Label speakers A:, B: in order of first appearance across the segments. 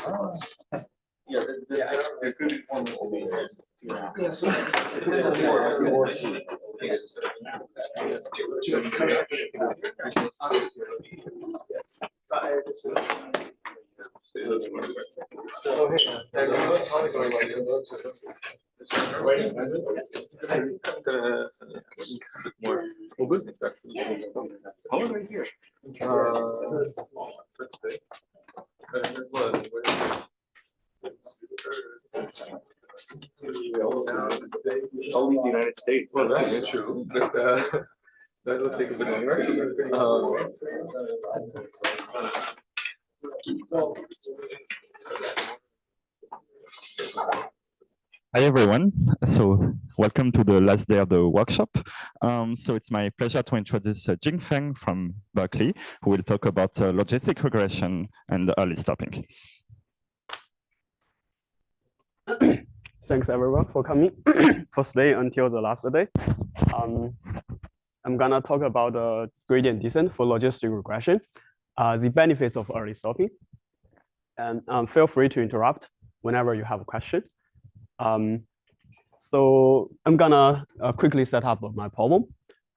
A: Yeah, the good formula will be there.
B: Only the United States.
C: Well, that's true, but that will take a bit longer.
D: Hi everyone, so welcome to the last day of the workshop. So it's my pleasure to introduce Jingfeng from Berkeley, who will talk about logistic regression and early stopping.
E: Thanks everyone for coming for staying until the last day. I'm gonna talk about gradient descent for logistic regression, the benefits of early stopping, and feel free to interrupt whenever you have a question. So I'm gonna quickly set up my problem.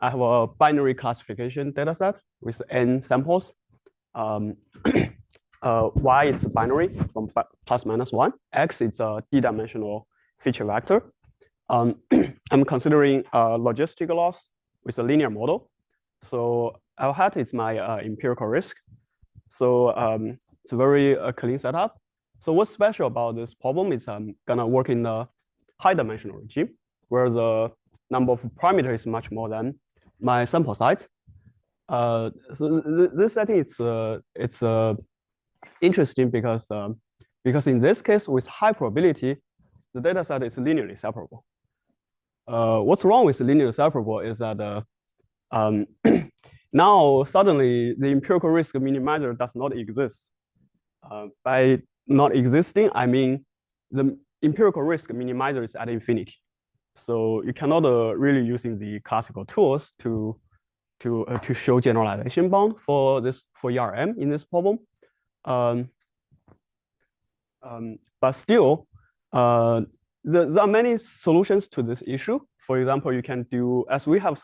E: I have a binary classification dataset with n samples. Y is binary from plus minus 1. X is a d-dimensional feature vector. I'm considering logistic loss with a linear model. So L hat is my empirical risk. So it's a very clean setup. So what's special about this problem is I'm gonna work in the high dimensional regime where the number of parameters is much more than my sample size. So this setting is it's interesting because in this case with high probability, the data set is linearly separable. What's wrong with linearly separable is that now suddenly the empirical risk minimizer does not exist. By not existing, I mean the empirical risk minimizer is at infinity. So you cannot really using the classical tools to show generalization bound for ERM in this problem. But still, there are many solutions to this issue. For example, you can do, as we have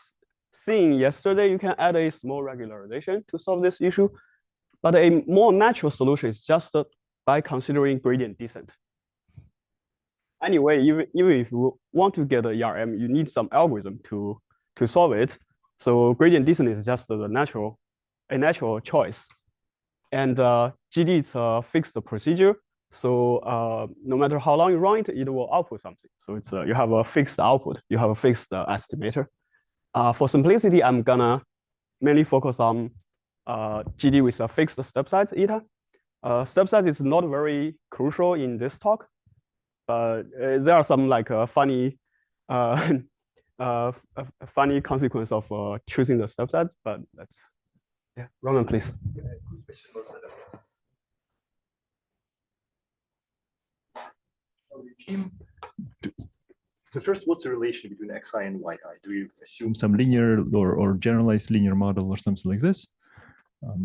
E: seen yesterday, you can add a small regularization to solve this issue. But a more natural solution is just by considering gradient descent. Anyway, even if you want to get a ERM, you need some algorithm to solve it. So gradient descent is just a natural choice. And GD is a fixed procedure. So no matter how long you run it, it will output something. So it's you have a fixed output. You have a fixed estimator. For simplicity, I'm gonna mainly focus on GD with a fixed step size eta. Step size is not very crucial in this talk, but there are some like funny funny consequence of choosing the step size. But that's yeah. Roman, please.
B: So first, what's the relation between xi and yi? Do you assume some linear or generalized linear model or something like this?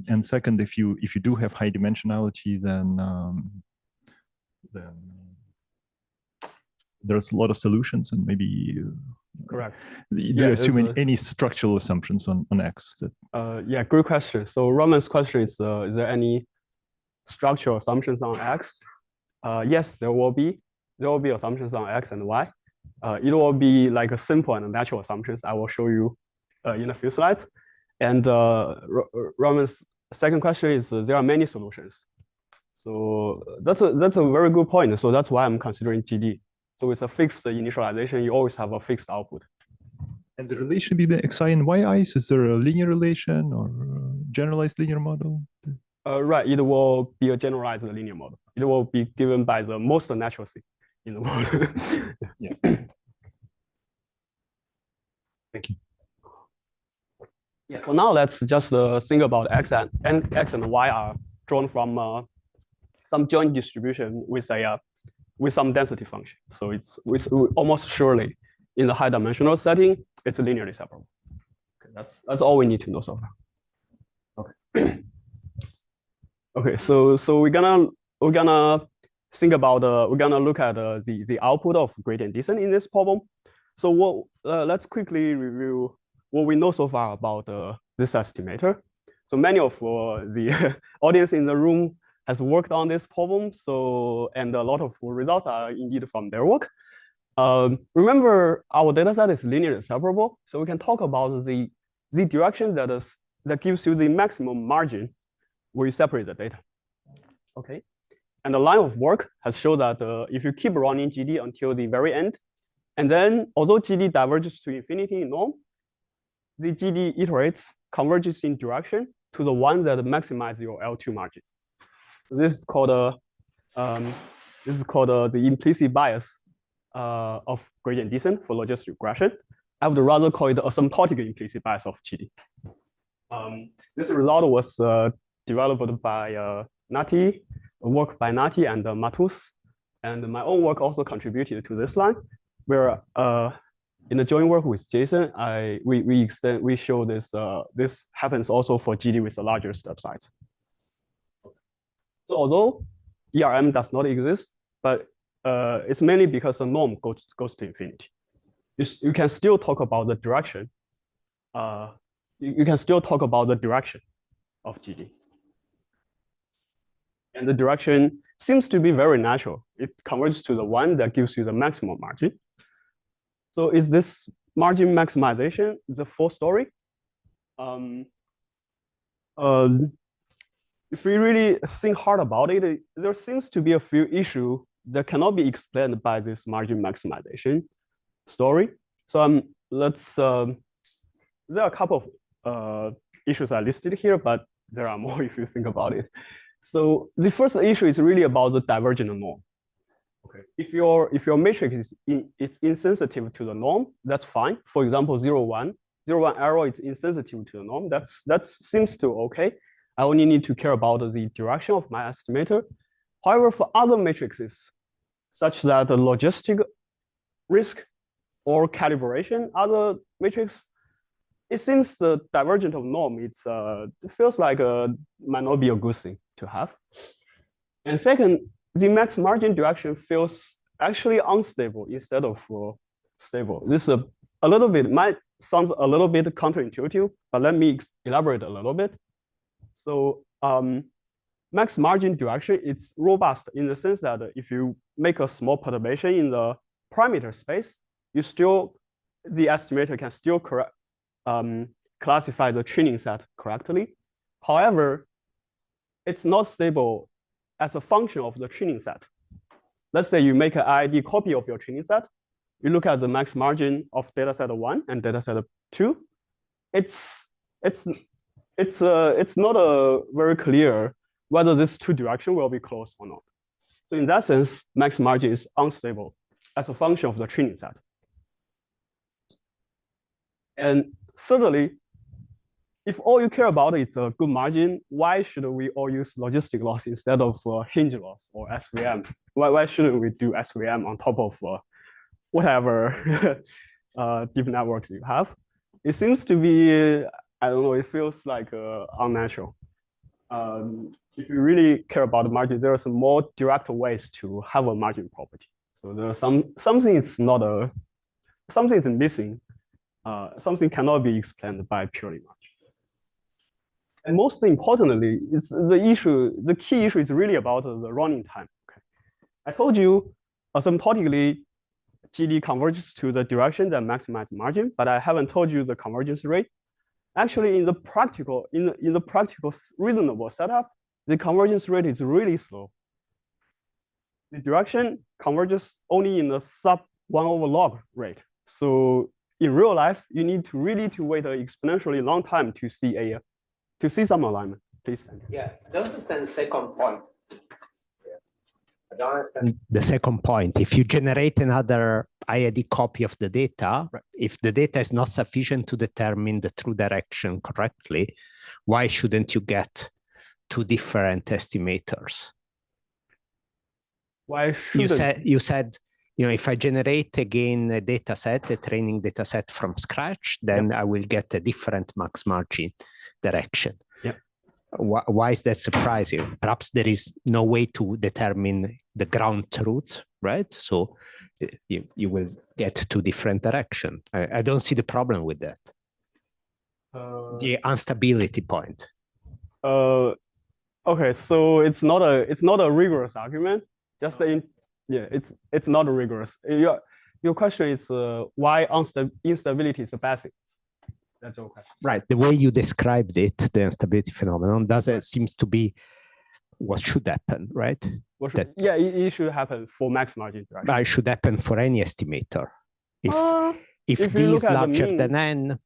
B: And second, if you do have high dimensionality, then there's a lot of solutions, and maybe
E: correct.
B: Do you assume any structural assumptions on X?
E: Yeah, good question. So Roman's question is there any structural assumptions on X? Yes, there will be assumptions on X and Y. It will be like a simple and natural assumptions. I will show you in a few slides. And Roman's second question is there are many solutions. So that's a very good point. So that's why I'm considering GD. So with a fixed initialization, you always have a fixed output.
B: And the relation between xi and yi's, is there a linear relation or generalized linear model?
E: Right, it will be a generalized linear model. It will be given by the most natural thing in the world.
B: Yeah. Thank you.
E: Yeah, for now, let's just think about X and Y are drawn from some joint distribution with some density function. So it's almost surely in the high dimensional setting, it's linearly separable. Okay, that's all we need to know so far. Okay. Okay, so we're gonna we're gonna think about we're gonna look at the output of gradient descent in this problem. So let's quickly review what we know so far about this estimator. So many of the audience in the room has worked on this problem. So and a lot of results are indeed from their work. Remember, our data set is linearly separable, so we can talk about the direction that gives you the maximum margin where you separate the data. Okay, and the line of work has shown that if you keep running GD until the very end, and then although GD diverges to infinity in norm, the GD iterates converges in direction to the one that maximizes your L2 margin. So this is called the implicit bias of gradient descent for logistic regression. I would rather call it the asymptotic implicit bias of GD. This result was developed by Nati, work by Nati and Matus, and my own work also contributed to this line, where in the joint work with Jason, we show this this happens also for GD with a larger step size. So although DRM does not exist, but it's mainly because the norm goes to infinity. You can still talk about the direction. You can still talk about the direction of GD. And the direction seems to be very natural. It converges to the one that gives you the maximum margin. So is this margin maximization the full story? If we really think hard about it, there seems to be a few issues that cannot be explained by this margin maximization story. So there are a couple of issues I listed here, but there are more if you think about it. So the first issue is really about the divergent norm. Okay, if your matrix is insensitive to the norm, that's fine. For example, 0, 1 error is insensitive to the norm. That seems to okay. I only need to care about the direction of my estimator. However, for other matrices, such that the logistic risk or calibration, other matrix, it seems the divergent of norm, it feels like might not be a good thing to have. And second, the max margin direction feels actually unstable instead of stable. This is a little bit, might sound a little bit counterintuitive, but let me elaborate a little bit. So max margin direction, it's robust in the sense that if you make a small perturbation in the parameter space, the estimator can still classify the training set correctly. However, it's not stable as a function of the training set. Let's say you make an IID copy of your training set. You look at the max margin of data set 1 and data set 2. It's not very clear whether these two directions will be close or not. So in that sense, max margin is unstable as a function of the training set. And certainly, if all you care about is a good margin, why should we all use logistic loss instead of hinge loss or SVM? Why shouldn't we do SVM on top of whatever deep networks you have? It seems to be, I don't know, it feels like unnatural. If you really care about the margin, there are some more direct ways to have a margin property. So there are something is missing. Something cannot be explained by purely margin. And most importantly, the key issue is really about the running time. Okay. I told you asymptotically, GD converges to the direction that maximizes margin, but I haven't told you the convergence rate. Actually, in the practical reasonable setup, the convergence rate is really slow. The direction converges only in the sub 1/log rate. So in real life, you need to really wait an exponentially long time to see some alignment. Please.
F: Yeah, I don't understand the second point. I don't understand the second point. If you generate another IID copy of the data, right, if the data is not sufficient to determine the true direction correctly, why shouldn't you get two different estimators?
E: Why shouldn't
F: you said if I generate again a data set, a training data set from scratch, then I will get a different max margin direction.
E: Yeah.
F: Why is that surprising? Perhaps there is no way to determine the ground truth, right? So you will get two different directions. I don't see the problem with that. The instability point.
E: Okay, so it's not a rigorous argument. Just it's not a rigorous. Your question is why instability is a bad thing. That's your question.
F: Right. The way you described it, the instability phenomenon, seems to be what should happen, right?
E: It should happen for max margin direction.
F: But it should happen for any estimator. If D is larger than n.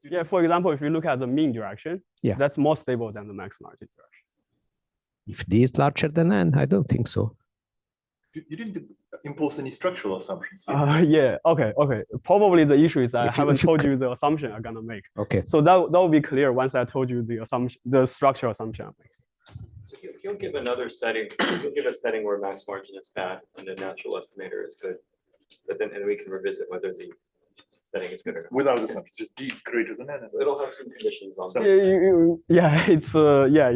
E: Yeah, for example, if you look at the mean direction, that's more stable than the max margin direction.
F: If D is larger than n, I don't think so.
B: You didn't impose any structural assumptions.
E: Yeah. Okay. Probably the issue is I haven't told you the assumption I'm gonna make.
F: Okay.
E: So that will be clear once I told you the assumption, the structural assumption I'm making.
A: So he'll give another setting. He'll give a setting where max margin is bad and the natural estimator is good, but then we can revisit whether the setting is good or not.
B: Without assumptions, just D greater than n.
A: It'll have some conditions on.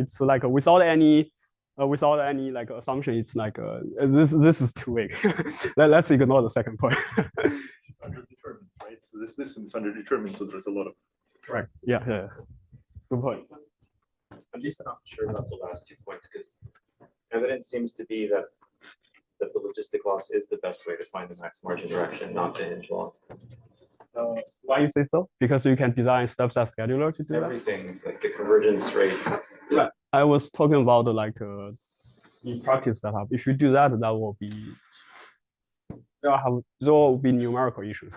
E: It's like without any like assumption, it's like this is too vague. Let's ignore the second point.
B: Underdetermined, right? So this system is underdetermined, so there's a lot of.
E: Correct. Yeah. Good point.
A: I'm just not sure about the last 2 points because evidence seems to be that the logistic loss is the best way to find the max margin direction, not the hinge loss.
E: Why you say so? Because you can design subset scheduler to do
A: everything, like the convergence rates.
E: Right. I was talking about in practice setup. If you do that, there will be numerical issues.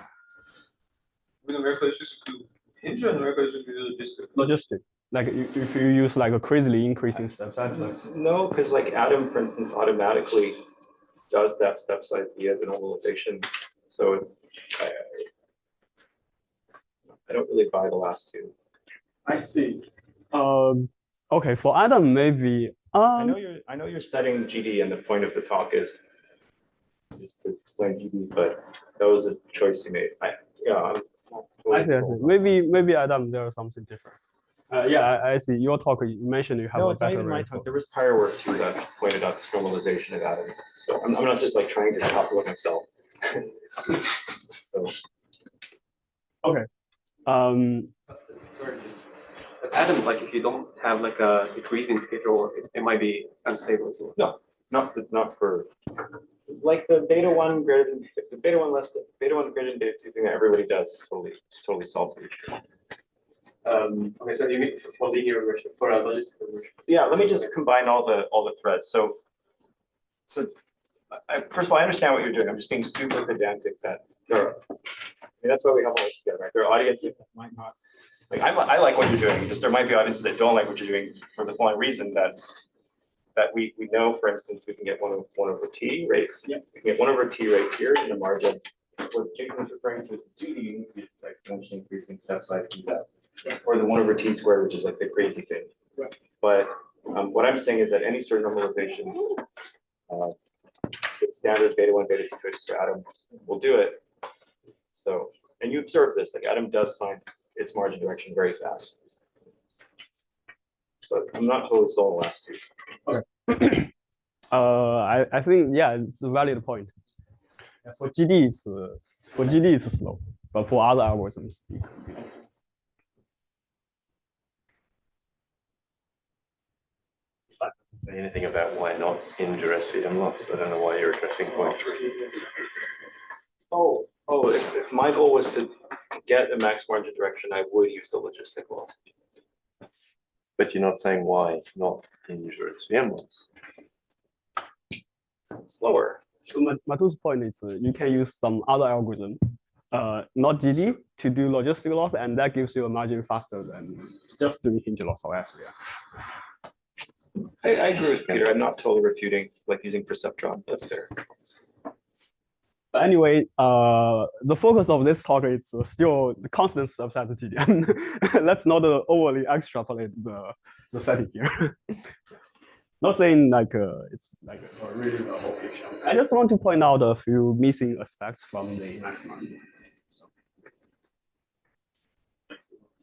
A: With numerical issues to hinge or numerical issues to
E: logistic. Like if you use like a crazily increasing step size.
A: No, because like Adam, for instance, automatically does that step size via the normalization. So I don't really buy the last two.
E: I see. Okay, for Adam, maybe.
A: I know you're studying GD, and the point of the talk is to explain GD, but that was a choice you made. I see.
E: Maybe Adam, there is something different. I see. Your talk, you mentioned you have a better.
A: Even my talk. There was prior work too that pointed out this normalization of Adam. So I'm not just like trying to talk about myself. So.
E: Okay.
G: Sorry, Adam, like if you don't have like a decreasing schedule, it might be unstable as well.
A: No, not for like the beta one greater than the beta one greater than beta 2 thing that everybody does is totally solves the issue.
G: Okay, so you mean for linear regression, for a logistic regression?
A: Yeah, let me just combine all the threads. So first of all, I understand what you're doing. I'm just being super pedantic that there are. That's why we have all this together, right? There are audiences that might not like. I like what you're doing. Just there might be audiences that don't like what you're doing for the following reason that we know, for instance, we can get one over t rates. Yeah. We can get 1 over t rate here in the margin. What Jingfeng is referring to is GD, which is exponentially increasing step size that, or the 1 over t squared, which is like the crazy thing. Right. But what I'm saying is that any sort of normalization, with standard beta 1, beta 2 choices for Adam will do it. So, and you observe this, like Adam does find its margin direction very fast. So I'm not totally sold on the last two.
E: Okay. I think, it's a valid point. For GD, it's slow, but for other algorithms, it could be.
H: Say anything about why not hinge or SVM loss? I don't know why you're addressing point 3.
A: If my goal was to get a max margin direction, I would use the logistic loss.
H: But you're not saying why not hinge or SVM loss?
A: It's slower.
E: So Matu's point is you can use some other algorithm, not GD, to do logistic loss, and that gives you a margin faster than just doing hinge loss or SVM.
A: I agree with Peter. I'm not totally refuting like using perceptron. That's fair.
E: But anyway, the focus of this talk is still the constant subset GD. Let's not overly extrapolate the setting here. Not saying like it's like really the whole picture. I just want to point out a few missing aspects from the max margin.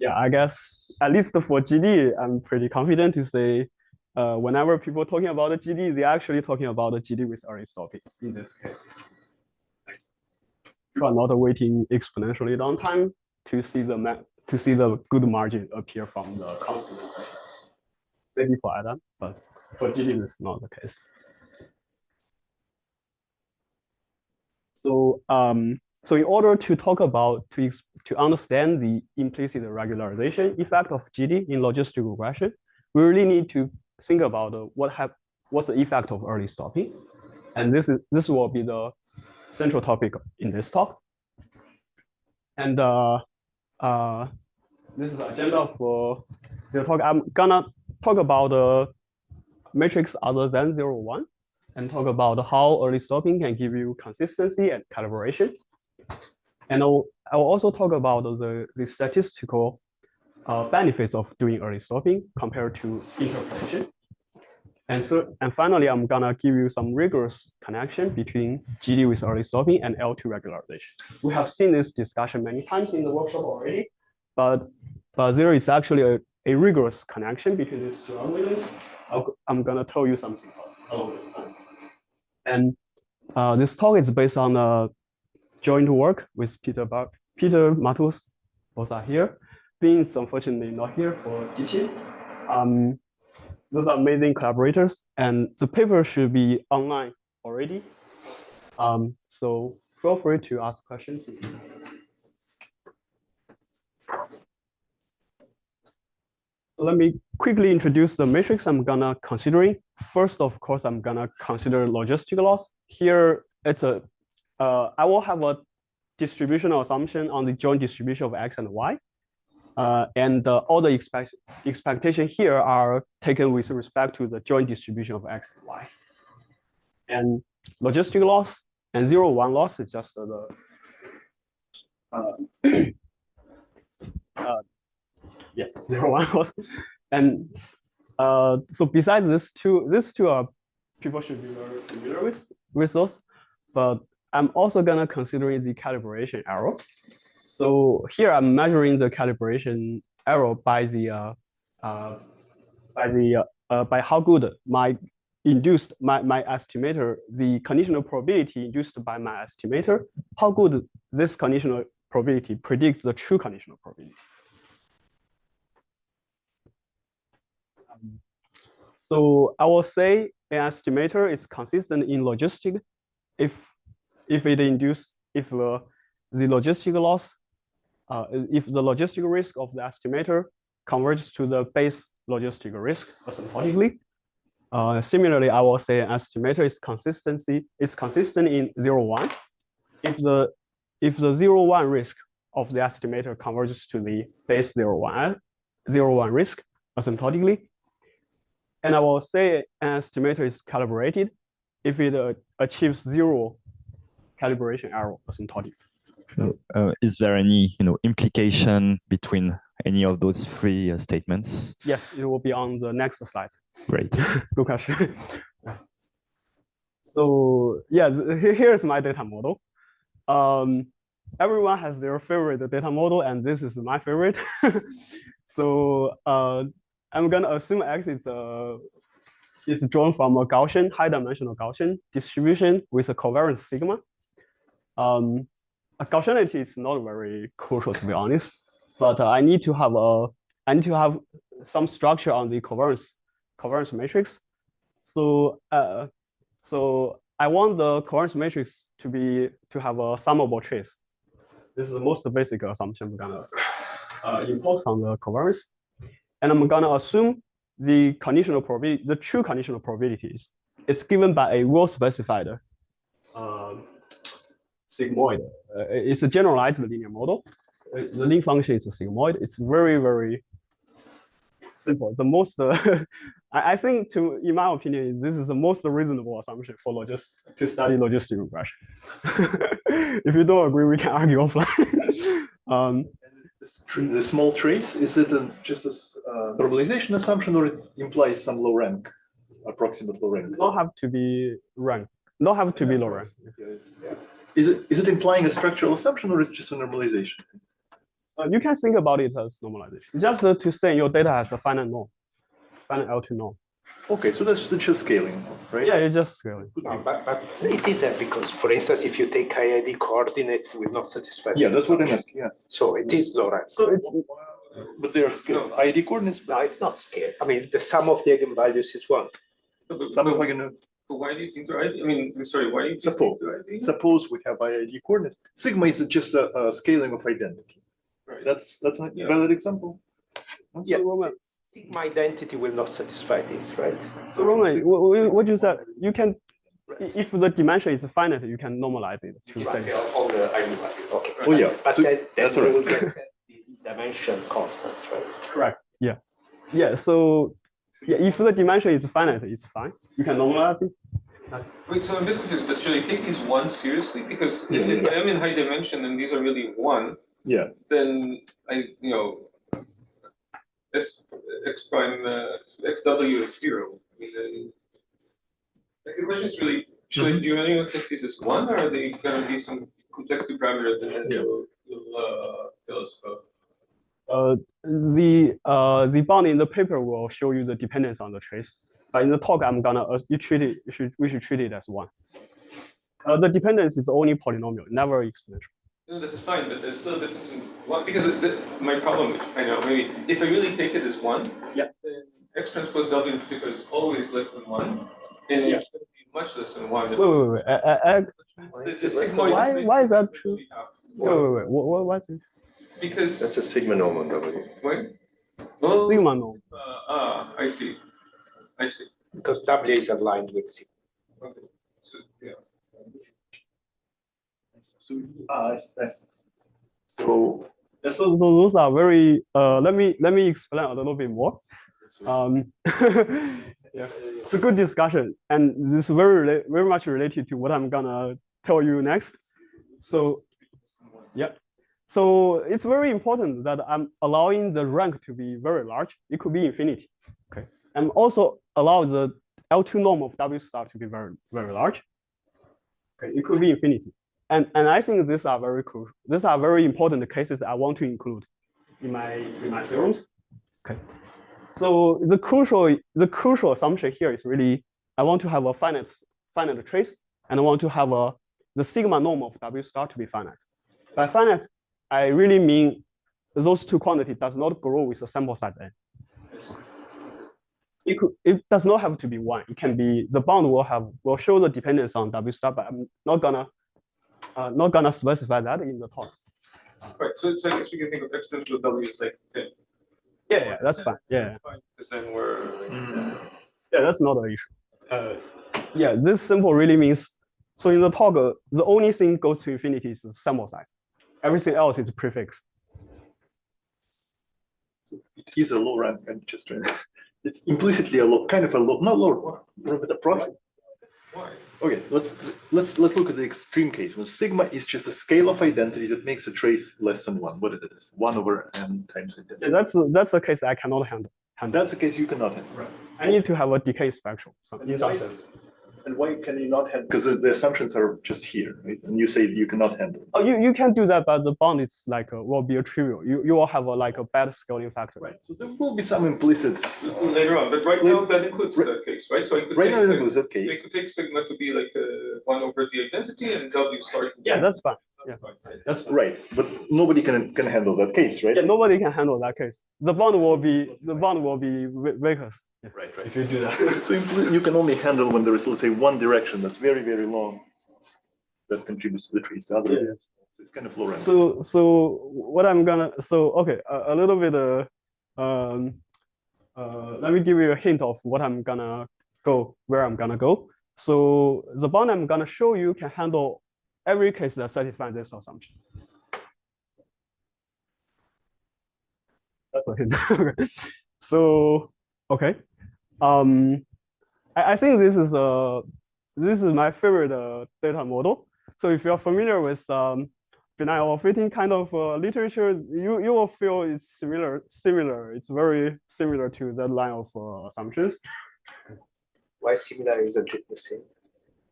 E: Yeah, I guess at least for GD, I'm pretty confident to say whenever people talking about the GD, they're actually talking about the GD with early stopping in this case. You are not waiting exponentially downtime to see the good margin appear from the constant. Maybe for Adam, but for GD, this is not the case. So so in order to talk about to understand the implicit regularization effect of GD in logistic regression, we really need to think about what's the effect of early stopping, and this will be the central topic in this talk. And this is the agenda for the talk. I'm gonna talk about the matrix other than 0, 1, and talk about how early stopping can give you consistency and calibration. And I'll also talk about the statistical benefits of doing early stopping compared to interpolation. And finally, I'm gonna give you some rigorous connection between GD with early stopping and L2 regularization. We have seen this discussion many times in the workshop already, but there is actually a rigorous connection between these two algorithms. I'm gonna tell you something along this time. And this talk is based on a joint work with Peter Matus, both are here. Bean is unfortunately not here for teaching. Those are amazing collaborators, and the paper should be online already. So feel free to ask questions. So let me quickly introduce the matrix I'm gonna considering. First, of course, I'm gonna consider logistic loss. Here, it's I will have a distributional assumption on the joint distribution of X and Y. And all the expectations here are taken with respect to the joint distribution of X and Y. And logistic loss and 0, 1 loss is just yeah, 0, 1 loss. And so besides these two are people should be very familiar with those. But I'm also gonna consider the calibration error. So here I'm measuring the calibration error by how good my estimator, the conditional probability induced by my estimator, how good this conditional probability predicts the true conditional probability. So I will say an estimator is consistent in logistic if the logistic loss, if the logistic risk of the estimator converges to the base logistic risk asymptotically. Similarly, I will say an estimator is consistent in 0, 1 if the 0, 1 risk of the estimator converges to the base 0, 1 risk asymptotically. And I will say an estimator is calibrated if it achieves 0 calibration error asymptotic.
D: So, is there any implication between any of those three statements?
E: Yes, it will be on the next slide.
D: Great.
E: Good question. So yeah, here's my data model. Everyone has their favorite data model, and this is my favorite. So I'm gonna assume X is drawn from a Gaussian, high-dimensional Gaussian distribution with a covariance sigma. Gaussianity is not very crucial, to be honest, but I need to have some structure on the covariance matrix. So I want the covariance matrix to have a summable trace. This is the most basic assumption I'm gonna impose on the covariance, and I'm gonna assume the true conditional probabilities is given by a well-specified sigmoid. It's a generalized linear model. The link function is a sigmoid. It's very, very simple. The most, I think, in my opinion, this is the most reasonable assumption for to study logistic regression. If you don't agree, we can argue offline.
C: The small trace, is it just a normalization assumption, or it implies some low rank, approximate low rank?
E: Not have to be rank. Not have to be low rank.
C: Is it implying a structural assumption, or is it just a normalization?
E: You can think about it as normalization. Just to say your data has a finite norm, finite L2 norm.
C: Okay, so that's just scaling, right?
E: Yeah, it's just scaling.
F: No, but it is because, for instance, if you take IID coordinates, it will not satisfy.
C: Yeah, that's what I'm asking. Yeah.
F: So it is Lorentz.
E: So it's
C: But they are scaled. ID coordinates.
F: No, it's not scale. I mean, the sum of the eigenvalues is one.
C: Some of again.
A: Why do you think they're ID? I mean, I'm sorry, why do you think they're ID?
C: Suppose we have IID coordinates. Sigma is just a scaling of identity.
A: Right.
C: That's a valid example.
F: Yeah, sigma identity will not satisfy this, right?
E: so Roman, what you said, you can, if the dimension is finite, you can normalize it to say.
G: Scale all the eigenvalues.
F: Okay.
C: Oh yeah.
F: But
C: So
F: then
C: that's
F: we
C: right.
F: will get the dimension constants, right?
E: Correct. Yeah. Yeah. So yeah, if the dimension is finite, it's fine. You can normalize it.
A: Wait, so I'm a bit confused, but should I take these ones seriously? Because if
C: Yeah.
A: I am in high dimension and these are really one,
C: Yeah.
A: then x prime xw is 0. I mean, like the question is really, do you only think this is one, or are they going to be some complexity parameter that then you'll tell us about?
E: The bound in the paper will show you the dependence on the trace. But in the talk, I'm gonna we should treat it as one. The dependence is only polynomial, never exponential.
A: No, that's fine, but there's still a difference in one, because my problem, which I know, maybe if I really take it as one,
E: yeah,
A: then x transpose W in particular is always less than one, and it's going to be much less than one.
E: Wait. Why is that true? Wait. Why is it?
A: Because
H: That's a sigma norm on W.
A: Wait. Oh,
E: sigma norm.
A: I see.
F: Because W is aligned with sigma.
A: Okay. So yeah.
E: So those are very. Let me explain a little bit more. Yeah, it's a good discussion, and this is very much related to what I'm gonna tell you next. So yeah, so it's very important that I'm allowing the rank to be very large. It could be infinity. Okay, and also allow the L2 norm of W star to be very large. Okay, it could be infinity. And I think these are very crucial. These are very important cases I want to include in my theorems. Okay. So the crucial assumption here is really I want to have a finite trace, and I want to have the sigma norm of W star to be finite. By finite, I really mean those two quantities does not grow with a sample size n. It does not have to be one. It can be the bound will show the dependence on W star, but I'm not gonna specify that in the talk.
A: Right. So I guess we can think of exponential W as like 10.
E: Yeah, that's fine. Yeah.
A: Because then we're
E: yeah, that's not an issue. Yeah, this simple really means so in the talk, the only thing goes to infinity is the sample size. Everything else is prefix.
C: So it is a low rank. I'm just trying. It's implicitly a low, kind of a low, not low, but approximate.
A: why?
C: Okay, let's look at the extreme case. When sigma is just a scale of identity that makes a trace less than one. What is it? It's 1 over n times identity.
E: Yeah, that's a case I cannot handle.
C: That's the case you cannot handle.
E: Right. I need to have a decay spectrum in some sense.
C: And why can you not handle? Because the assumptions are just here, right? And you say you cannot handle.
E: Oh, you can do that, but the bound is like will be a trivial. You will have a bad scaling factor.
C: Right. So there will be some implicit
A: later on, but right now that includes that case, right? So I could
C: right now it
A: take,
C: includes that
A: they
C: case.
A: could take sigma to be like 1 over the identity and W star.
E: Yeah, that's fine. Yeah,
C: that's right. But nobody can handle that case, right?
E: Yeah, nobody can handle that case. The bound will be vacuous. Yeah.
C: Right.
E: If you do that.
C: So you can only handle when there is, let's say, one direction that's very, very long that contributes to the trees. The other,
E: yeah.
C: So it's kind of low rank.
E: So what I'm gonna okay, a little bit let me give you a hint of what I'm gonna go, where I'm gonna go. So the bound I'm gonna show you can handle every case that satisfies this assumption. That's a hint. So okay. I think this is my favorite data model. So if you're familiar with benign or fitting kind of literature, you will feel it's similar. It's very similar to that line of assumptions.
F: Why similar isn't it the same?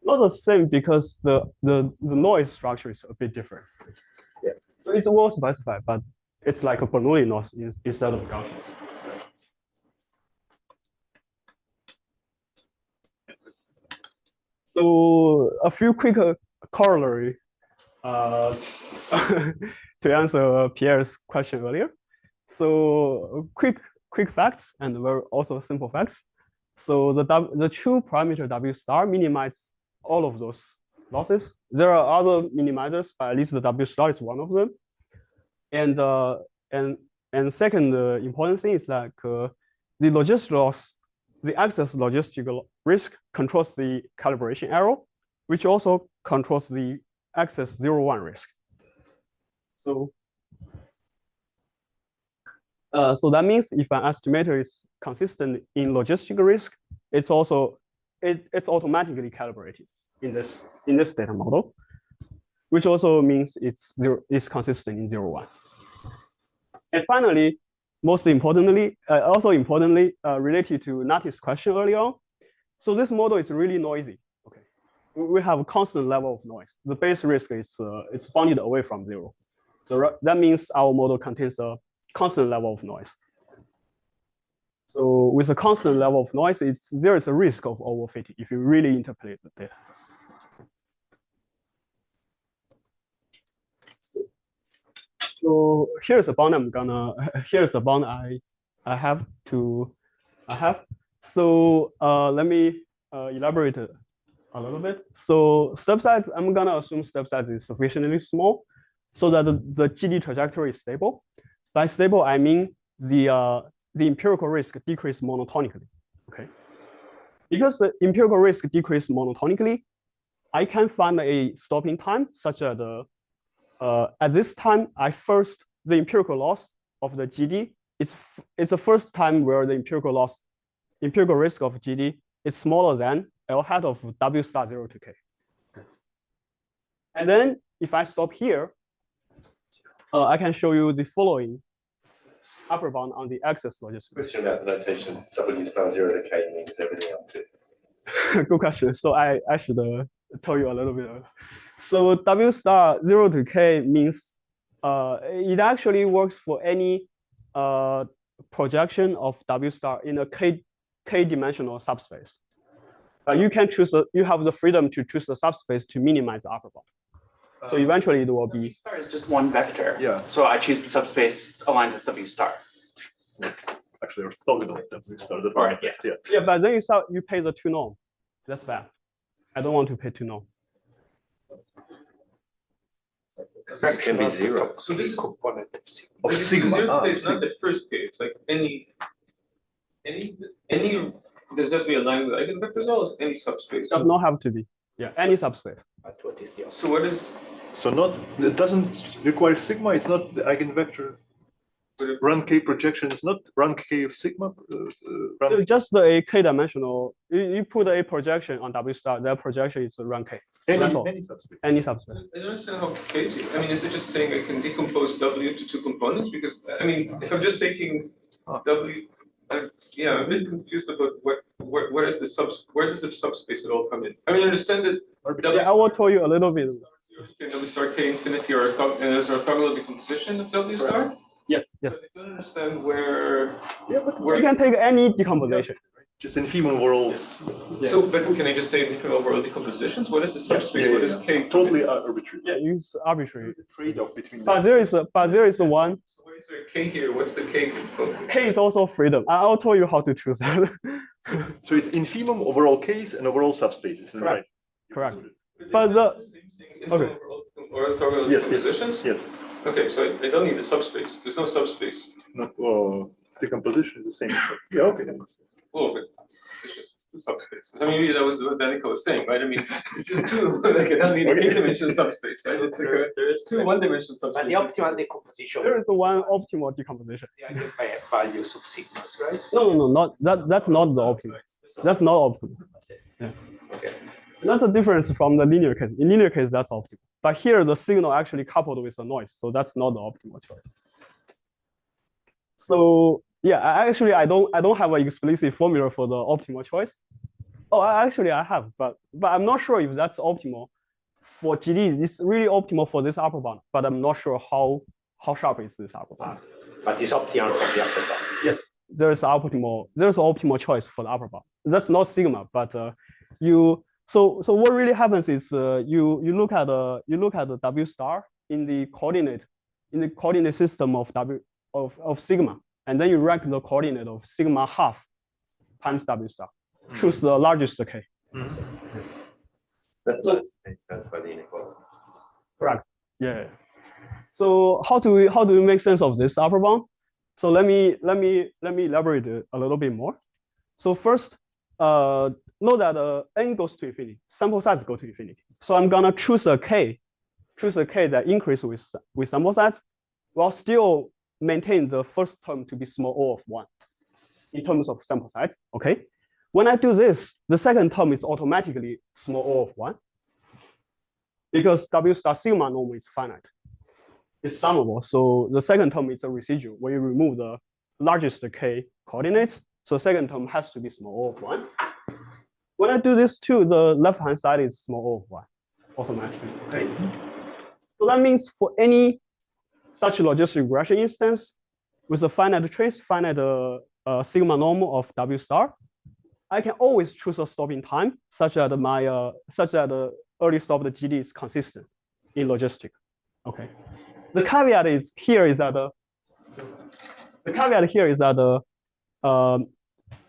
E: Not the same because the noise structure is a bit different.
F: Yeah.
E: So it's well specified, but it's like a Bernoulli loss instead of Gaussian. So a few quick corollary to answer Pierre's question earlier. So quick facts and very also simple facts. So the true parameter W star minimizes all of those losses. There are other minimizers, but at least the W star is one of them. And second important thing is like the logistic loss, the excess logistical risk controls the calibration error, which also controls the excess 0-1 risk. So that means if an estimator is consistent in logistic risk, it's automatically calibrated in this data model, which also means it's consistent in 0-1. And finally, most importantly, related to Nati's question earlier on, so this model is really noisy. Okay, we have a constant level of noise. The base risk is it's bounded away from 0. So that means our model contains a constant level of noise. So with a constant level of noise, there is a risk of overfitting if you really interpolate the data. So here's a bound here's a bound I have. So let me elaborate a little bit. So step size, I'm gonna assume step size is sufficiently small so that the GD trajectory is stable. By stable, I mean the empirical risk decreases monotonically. Okay, because the empirical risk decreases monotonically, I can find a stopping time such that at this time, the empirical loss of the GD it's the first time where the empirical risk of GD is smaller than L hat of W star 0 to K. And then if I stop here, I can show you the following upper bound on the excess logistic.
H: Question about the notation W star 0 to K means everything up to.
E: Good question. So I should tell you a little bit. So W star 0 to K means it actually works for any projection of W star in a k-dimensional subspace. You can choose, you have the freedom to choose the subspace to minimize the upper bound. So eventually it will be.
A: W star is just one vector.
C: Yeah.
A: So I choose the subspace aligned with W star.
C: Actually, orthogonal W star.
A: Right, yeah.
E: Yeah, but then you pay the 2 norm. That's bad. I don't want to pay 2 norm.
H: This can be 0.
I: So this is
A: component
I: of sigma. It's not the first case. Like any. Does that be aligned with eigenvectors or any subspace?
E: Does not have to be. Yeah, any subspace.
A: But what is the
I: So what is?
C: So it doesn't require sigma. It's not the eigenvector. Run K projection is not run K of sigma.
E: So just a k-dimensional. You put a projection on W star. That projection is run K.
C: Any subspace.
E: Any subspace.
I: I don't understand how crazy. I mean, is it just saying I can decompose W into 2 components? Because I mean, if I'm just taking W, yeah, I'm a bit confused about where does the subspace at all come in? I mean, I understand that.
E: Yeah, I will tell you a little bit.
I: W star K infinity or and there's orthogonal decomposition of W star.
E: Yes.
I: But I don't understand where.
C: Yeah, but
E: You can take any decomposition.
C: just infimum worlds.
E: Yeah.
I: So, but can I just say different overall decompositions? What is the subspace? What is K?
C: Totally arbitrary.
E: Yeah, use arbitrary.
C: There's a trade-off between.
E: But there is one.
I: So why is there a K here? What's the K component?
E: K is also freedom. I'll tell you how to choose that.
C: So it's infimum overall case and overall subspaces. Correct. Right?
E: Correct. But the
I: same thing.
E: Okay.
I: Or orthogonal decompositions?
C: Yes.
I: Okay, so I don't need the subspace. There's no subspace.
C: No, decomposition is the same. Yeah, okay.
I: Oh, but it's just 2 subspaces. I mean, maybe that was what Danica was saying, right? I mean, it's just 2. Like, I don't need a k-dimensional subspace, right? It's like there's 2 one-dimensional
A: But
I: subspaces.
A: the optimal decomposition.
E: there is one optimal decomposition.
A: The values of sigmas, right?
E: No, not that. That's not the optimal. That's not optimal. Yeah.
A: Okay.
E: That's a difference from the linear case. In linear case, that's optimal. But here, the signal actually coupled with the noise, so that's not the optimal choice. So yeah, I don't have an explicit formula for the optimal choice. Oh, I have, but I'm not sure if that's optimal for GD. It's really optimal for this upper bound, but I'm not sure how how sharp is this upper bound.
F: But it's optimal for the upper bound.
E: Yes, there's optimal choice for the upper bound. That's not sigma, but so what really happens is you look at the W star in the coordinate system of sigma, and then you rank the coordinate of sigma half times W star. Choose the largest K.
H: That makes sense by the inequality.
E: Correct. Yeah. So how do we make sense of this upper bound? So let me elaborate a little bit more. So first, know that n goes to infinity, sample size go to infinity. So I'm gonna choose a k that increases with sample size, while still maintain the first term to be small o of 1 in terms of sample size. Okay. When I do this, the second term is automatically small o of 1 because W star sigma normal is finite. It's summable. So the second term is a residual where you remove the largest K coordinates. So second term has to be small o of 1. When I do this too, the left-hand side is small o of 1 automatically. Okay. So that means for any such logistic regression instance with a finite trace, finite sigma normal of W star, I can always choose a stopping time such that the early stop the GD is consistent in logistic. Okay. The caveat is that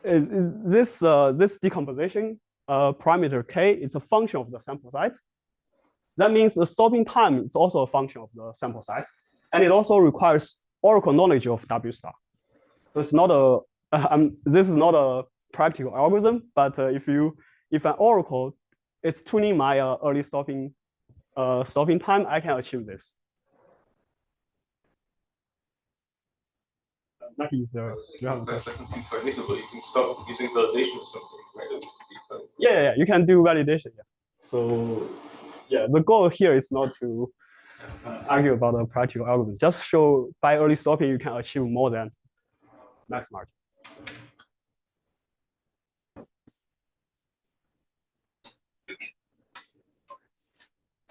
E: this decomposition parameter K is a function of the sample size. That means the stopping time is also a function of the sample size, and it also requires oracle knowledge of W star. So it's not this is not a practical algorithm, but if an oracle is tuning my early stopping time, I can achieve this. That
I: doesn't seem quite reasonable. You can stop using validation or something, right?
E: Yeah, you can do validation. Yeah. So yeah, the goal here is not to argue about a practical algorithm. Just show by early stopping you can achieve more than max margin.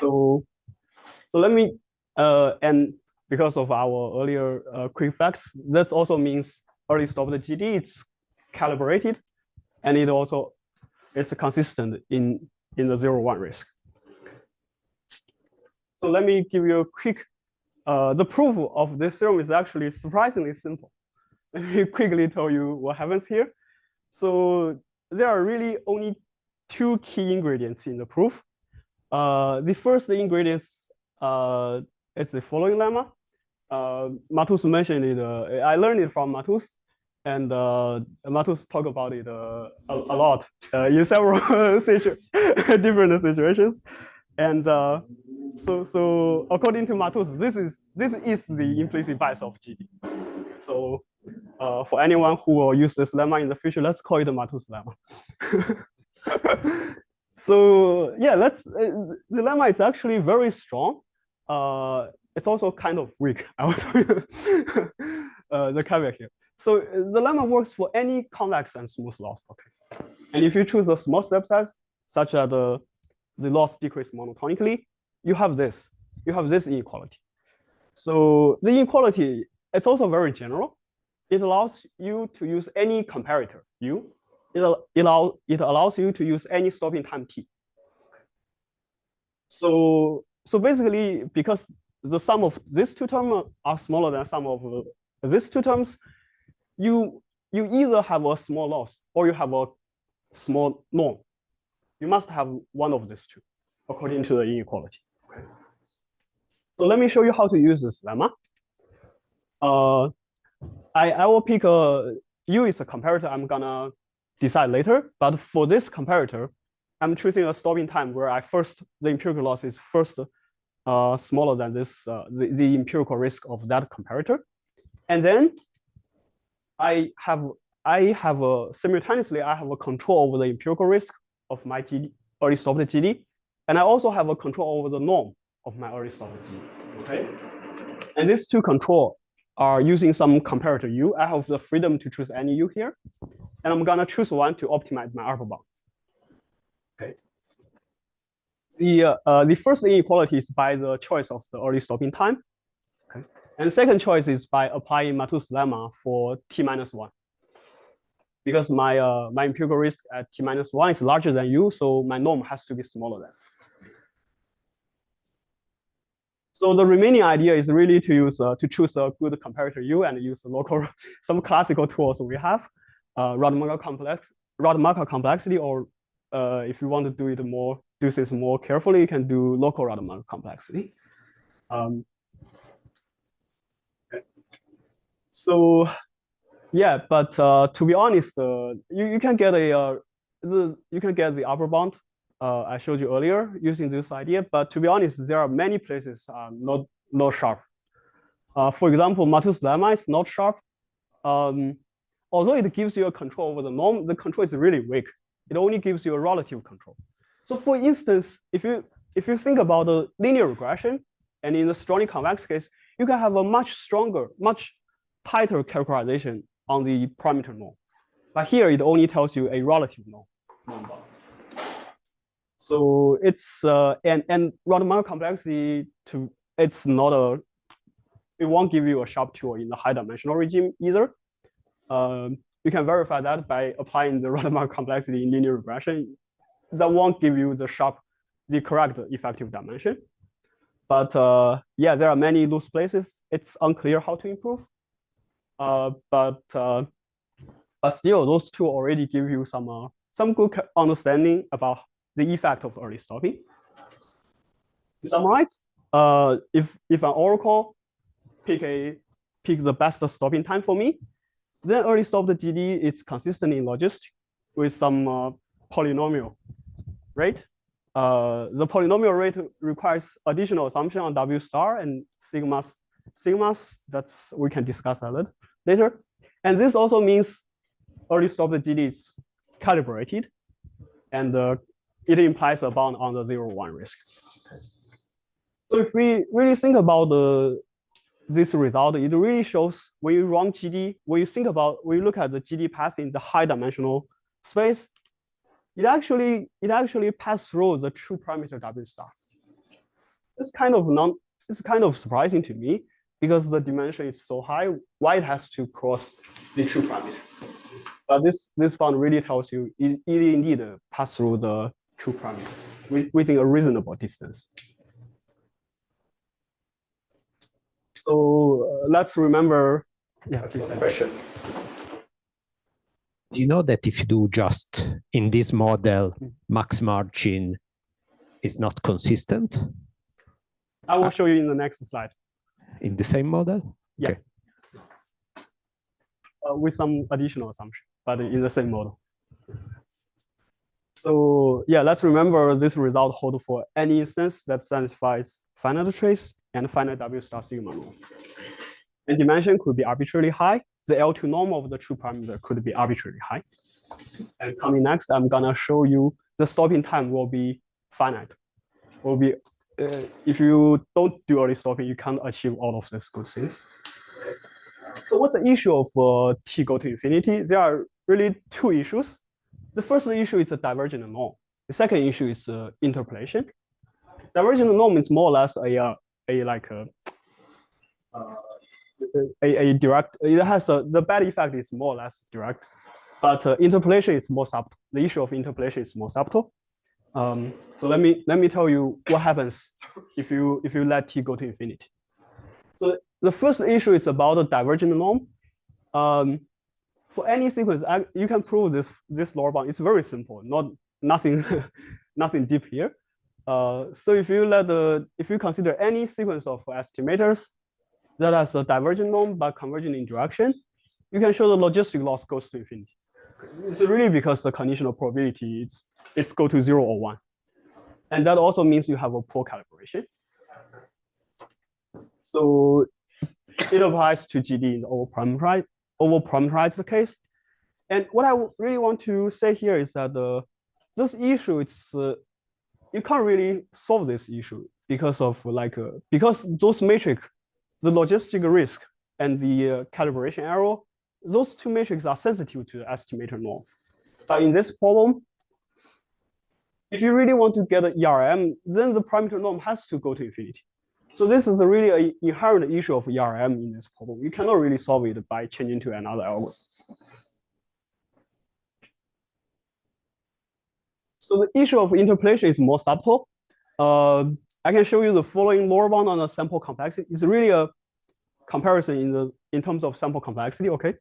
E: So let me and because of our earlier quick facts, this also means early stop the GD it's calibrated, and it also is consistent in the 0-1 risk. So let me give you a quick. The proof of this theorem is actually surprisingly simple. Let me quickly tell you what happens here. So there are really only two key ingredients in the proof. The first ingredient is the following lemma. Matus mentioned it. I learned it from Matus, and Matus talked about it a lot in several different situations. And so according to Matus, this is the implicit bias of GD. So for anyone who will use this lemma in the future, let's call it the Matus lemma. So yeah, the lemma is actually very strong. It's also kind of weak. I will tell you the caveat here. So the lemma works for any convex and smooth loss. Okay, and if you choose a small step size such that the loss decreases monotonically, you have this inequality. So the inequality is also very general. It allows you to use any comparator U. It allows you to use any stopping time T. So basically, because the sum of these two terms are smaller than sum of these two terms, you either have a small loss or you have a small norm. You must have one of these two, according to the inequality. Okay. So let me show you how to use this lemma. I will pick U is a comparator I'm gonna decide later, but for this comparator, I'm choosing a stopping time where the empirical loss is first smaller than this the empirical risk of that comparator, and then I have simultaneously I have a control over the empirical risk of my GD, early stop the GD, and I also have a control over the norm of my early stop the GD. Okay, and these two control are using some comparator U. I have the freedom to choose any U here, and I'm gonna choose one to optimize my upper bound. Okay. The first inequality is by the choice of the early stopping time. Okay. And second choice is by applying Malthus lemma for t-1. Because my empirical risk at t-1 is larger than u, so my norm has to be smaller than. So the remaining idea is really to use to choose a good comparator u and use local some classical tools we have, Rademacher complexity, or if you want to do this more carefully, you can do local Rademacher complexity. So yeah, but to be honest, you can get the upper bound I showed you earlier using this idea. But to be honest, there are many places not sharp. For example, Malthus lemma is not sharp. Although it gives you a control over the norm, the control is really weak. It only gives you a relative control. So for instance, if you think about the linear regression, and in the strongly convex case, you can have a much stronger, much tighter characterization on the parameter norm. But here it only tells you a relative norm. So it's and Rademacher complexity it won't give you a sharp tool in the high dimensional regime either. You can verify that by applying the Rademacher complexity in linear regression. That won't give you the correct effective dimension. But yeah, there are many loose places. It's unclear how to improve. But still, those two already give you some good understanding about the effect of early stopping. To summarize, if an oracle pick the best stopping time for me, then early stop the GD is consistent in logistic with some polynomial rate. The polynomial rate requires additional assumption on W star and sigmas. That's we can discuss that later. And this also means early stop the GD is calibrated, and it implies a bound on the 0-1 risk. So if we really think about this result, it really shows when you run GD, when you look at the GD path in the high dimensional space, it actually passes through the true parameter W star. It's kind of surprising to me because the dimension is so high, why it has to cross the true parameter. But this bound really tells you it indeed pass through the true parameter within a reasonable distance. So let's remember. Yeah, please.
C: Question.
F: Do you know that if you do just in this model, max margin is not consistent?
E: I will show you in the next slide.
F: In the same model?
E: Yeah.
F: Okay.
E: With some additional assumption, but in the same model. So yeah, let's remember this result hold for any instance that satisfies finite trace and finite W star sigma norm. And dimension could be arbitrarily high. The L2 norm of the true parameter could be arbitrarily high. And coming next, I'm gonna show you the stopping time will be finite. Will be if you don't do early stopping, you can't achieve all of these good things. So what's the issue of t go to infinity? There are really two issues. The first issue is the divergent norm. The second issue is interpolation. Divergent norm is more or less a direct. It has the bad effect is more or less direct, but interpolation is more subtle. The issue of interpolation is more subtle. So let me tell you what happens if you let t go to infinity. So the first issue is about the divergent norm. For any sequence, you can prove this lower bound. It's very simple, nothing deep here. So if you consider any sequence of estimators that has a divergent norm but converging in direction, you can show the logistic loss goes to infinity. It's really because the conditional probability it's go to 0 or 1, and that also means you have a poor calibration. So it applies to GD in the overparameterized case. And what I really want to say here is that this issue, you can't really solve this issue because of because those metrics, the logistic risk and the calibration error, those two metrics are sensitive to the estimator norm. But in this problem, if you really want to get an ERM, then the parameter norm has to go to infinity. So this is really an inherent issue of ERM in this problem. You cannot really solve it by changing to another algorithm. So the issue of interpolation is more subtle. I can show you the following lower bound on the sample complexity. It's really a comparison in terms of sample complexity. Okay,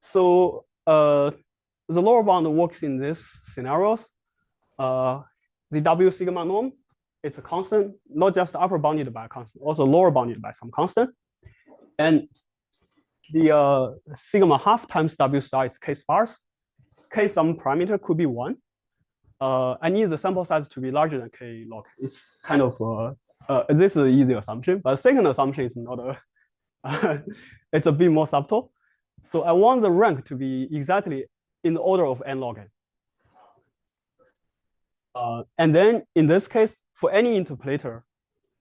E: so the lower bound works in these scenarios. The W sigma norm, it's a constant, not just upper bounded by a constant, also lower bounded by some constant. And the sigma half times W star is K sparse. K some parameter could be 1. I need the sample size to be larger than K log. It's kind of, this is an easy assumption, but the second assumption is not a, it's a bit more subtle. So I want the rank to be exactly in the order of n log n. And then in this case, for any interpolator,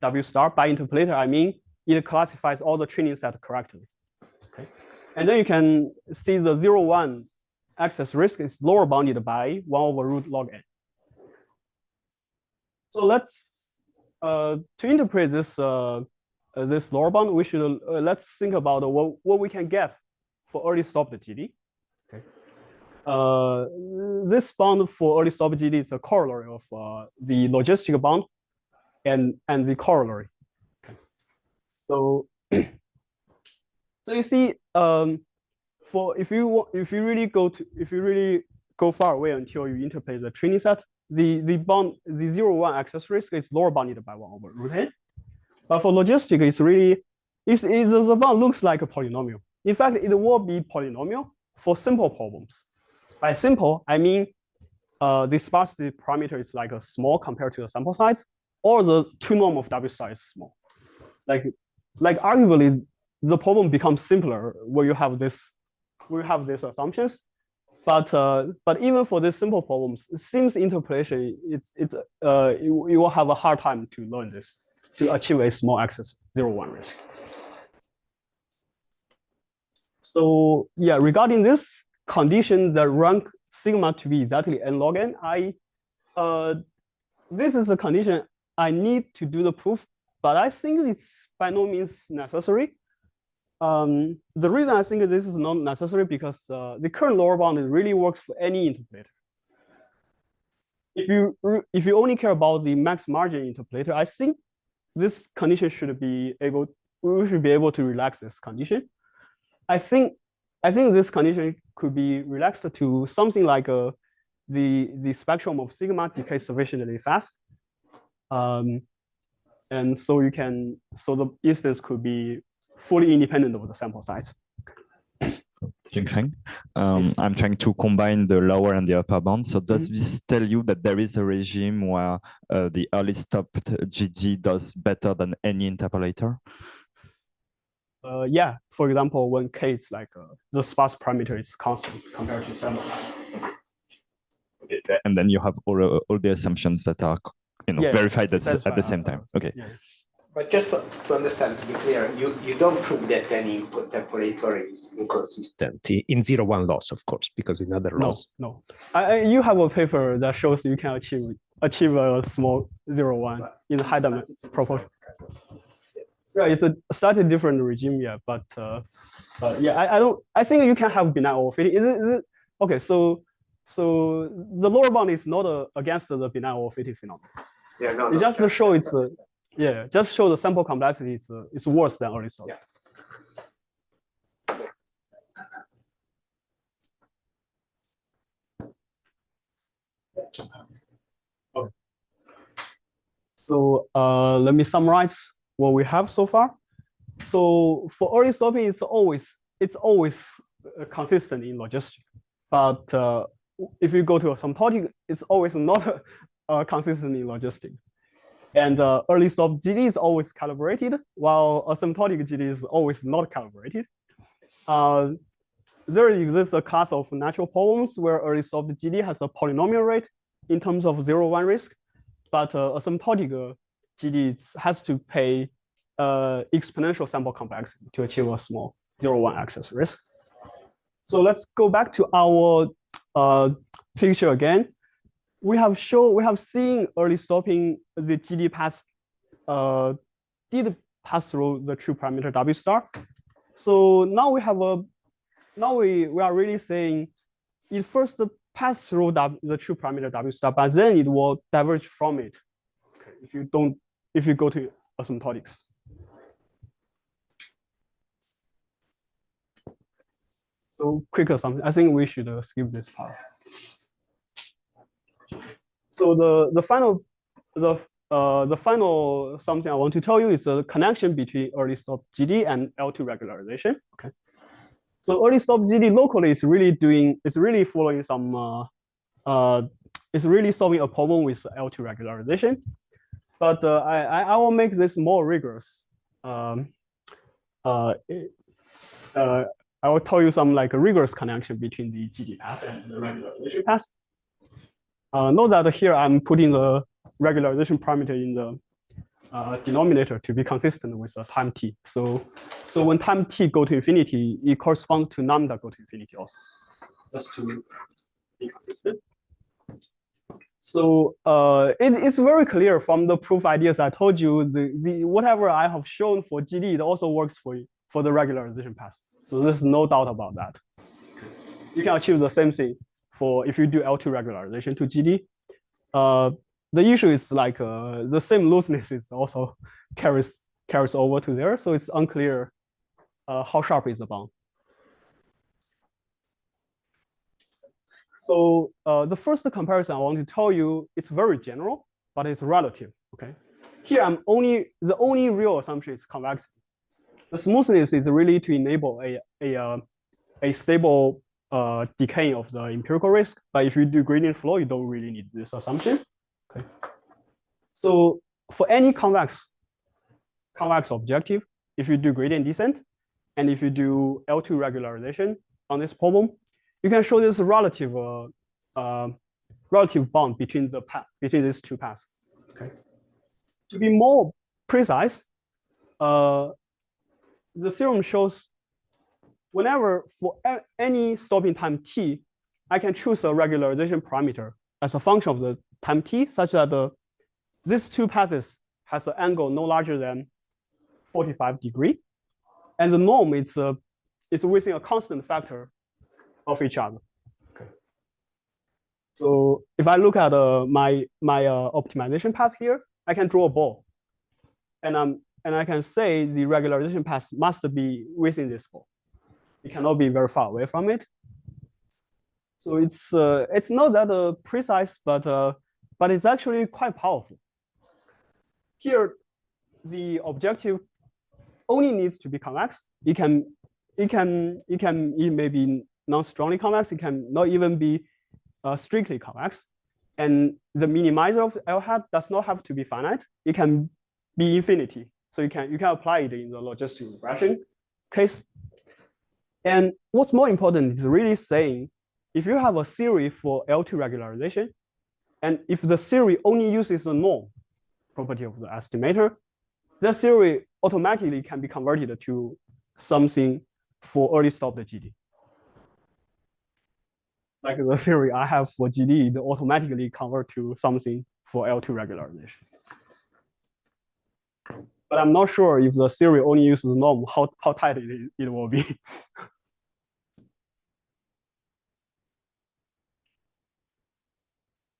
E: W star, by interpolator, I mean it classifies all the training set correctly. Okay. And then you can see the 0, 1 access risk is lower bounded by 1 over root log n. So let's, to interpret this, this lower bound, we should, let's think about what we can get for early stopped GD. Okay. This bound for early stop GD is a corollary of the logistic bound and the corollary. Okay. So, so you see, for if you really go far away until you interpolate the training set, the bound, the 0, 1 access risk is lower bounded by 1 over root n. But for logistic, it's really, the bound looks like a polynomial. In fact, it will be polynomial for simple problems. By simple, I mean the sparsity parameter is like a small compared to the sample size, or the 2 norm of W star is small. Like arguably, the problem becomes simpler where you have these assumptions. But even for these simple problems, it seems interpolation, you will have a hard time to learn this, to achieve a small access 0, 1 risk. So yeah, regarding this condition, the rank sigma to be exactly n log n, this is a condition I need to do the proof, but I think it's by no means necessary. The reason I think this is not necessary because the current lower bound really works for any interpolator. If you only care about the max margin interpolator, I think this condition should be able, we should be able to relax this condition. I think this condition could be relaxed to something like the spectrum of sigma decays sufficiently fast. And so you can, so the instance could be fully independent of the sample size.
D: So, Jingfeng, I'm trying to combine the lower and the upper bound. So does this tell you that there is a regime where the early stopped GD does better than any interpolator?
E: Yeah, for example, when K is like the sparse parameter is constant compared to sample size.
D: Okay, and then you have all the assumptions that are verified at the same time. Okay. Yeah.
F: But just to understand, to be clear, you don't prove that any interpolator is inconsistent in 0, 1 loss, of course, because in other loss.
E: No. You have a paper that shows you can achieve a small 0, 1 in high dimension proportion. Yeah, it's a slightly different regime, yeah, but yeah, I think you can have benign overfitting. Is it okay? So the lower bound is not against the benign overfitting phenomenon.
G: Yeah, no.
E: It just to show it's just show the sample complexity is worse than early stop.
G: Yeah.
E: Okay. So let me summarize what we have so far. So for early stopping, it's always consistent in logistic, but if you go to asymptotic, it's always not consistent in logistic. And early stop GD is always calibrated, while asymptotic GD is always not calibrated. There exists a class of natural problems where early stop GD has a polynomial rate in terms of 0, 1 risk, but asymptotic GD has to pay exponential sample complexity to achieve a small 0, 1 access risk. So let's go back to our picture again. We have seen early stopping the GD path did pass through the true parameter W star. So now we have a, now we are really saying it first pass through the true parameter W star, but then it will diverge from it. Okay. If you go to asymptotics. So quick assumption, I think we should skip this part. So the final something I want to tell you is the connection between early stop GD and L2 regularization. Okay. So early stop GD locally is really following some it's really solving a problem with L2 regularization. But I will make this more rigorous. I will tell you some like a rigorous connection between the GD path and the regularization path. Note that here I'm putting the regularization parameter in the denominator to be consistent with the time t. So when time t go to infinity, it corresponds to lambda go to infinity also, just to be consistent. So it's very clear from the proof ideas I told you, the whatever I have shown for GD, it also works for the regularization path. So there's no doubt about that. You can achieve the same thing for if you do L2 regularization to GD. The issue is like the same looseness is also carries over to there, so it's unclear how sharp is the bound. So the first comparison I want to tell you, it's very general, but it's relative. Okay, here the only real assumption is convexity. The smoothness is really to enable a stable decay of the empirical risk. But if you do gradient flow, you don't really need this assumption. Okay. So for any convex objective, if you do gradient descent, and if you do L2 regularization on this problem, you can show this relative bond between these two paths. Okay. To be more precise, the theorem shows whenever for any stopping time t, I can choose a regularization parameter as a function of the time t, such that these two passes has an angle no larger than 45 degrees, and the norm is within a constant factor of each other. Okay. So if I look at my optimization path here, I can draw a ball, and I can say the regularization path must be within this ball. It cannot be very far away from it. So it's not that precise, but it's actually quite powerful. Here, the objective only needs to be convex. It may be non-strongly convex. It can not even be strictly convex. And the minimizer of L hat does not have to be finite. It can be infinity. So you can apply it in the logistic regression case. And what's more important is really saying, if you have a theory for L2 regularization, and if the theory only uses the norm property of the estimator, the theory automatically can be converted to something for early stop the GD. Like the theory I have for GD, it automatically convert to something for L2 regularization. But I'm not sure if the theory only uses the norm, how tight it will be.